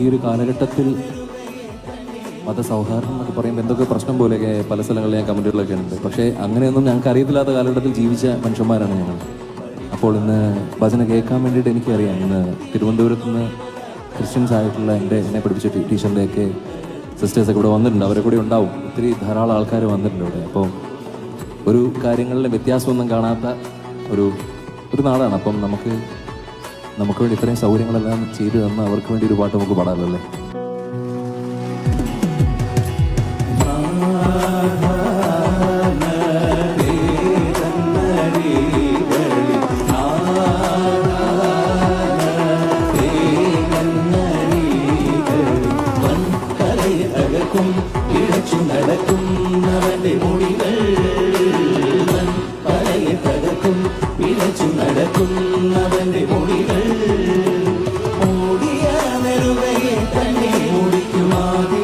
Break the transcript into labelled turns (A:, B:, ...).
A: ഈ ഒരു കാലഘട്ടത്തിൽ മതസൗഹാർദ്ദം എന്നൊക്കെ പറയുമ്പോൾ എന്തൊക്കെ പ്രശ്നം പോലെയൊക്കെ പല സ്ഥലങ്ങളിൽ ഞാൻ കമൻറ്റുകളൊക്കെ ഉണ്ട്. പക്ഷേ അങ്ങനെയൊന്നും ഞങ്ങൾക്ക് അറിയത്തില്ലാത്ത കാലഘട്ടത്തിൽ ജീവിച്ച മനുഷ്യന്മാരാണ് ഞങ്ങൾ. അപ്പോൾ ഇന്ന് ഭജന കേൾക്കാൻ വേണ്ടിയിട്ട് എനിക്കറിയാം, ഇന്ന് തിരുവനന്തപുരത്ത് നിന്ന് ക്രിസ്ത്യൻസ് ആയിട്ടുള്ള എന്നെ പഠിപ്പിച്ച ടീച്ചറിൻ്റെയൊക്കെ സിസ്റ്റേഴ്സൊക്കെ ഇവിടെ വന്നിട്ടുണ്ട്. അവരെ കൂടെ ഉണ്ടാവും, ഒത്തിരി ധാരാളം ആൾക്കാർ വന്നിട്ടുണ്ട് ഇവിടെ. അപ്പോൾ ഒരു കാര്യങ്ങളിലെ വ്യത്യാസമൊന്നും കാണാത്ത ഒരു നാടാണ്. അപ്പം നമുക്ക് വേണ്ടി ഇത്രയും സൗകര്യങ്ങളെല്ലാം ചെയ്തു തന്ന അവർക്ക് വേണ്ടി ഒരു പാട്ട് നമുക്ക് പാടാമല്ലേ?
B: നടക്കുന്നവന്റെ മൊഴികൾ പഴയ തകർക്കും പിഴച്ചു നടക്കുന്നവന്റെ മൊഴികൾ ഓടിയ നെറുകയെ തന്നെ ഓടിക്കുമാതി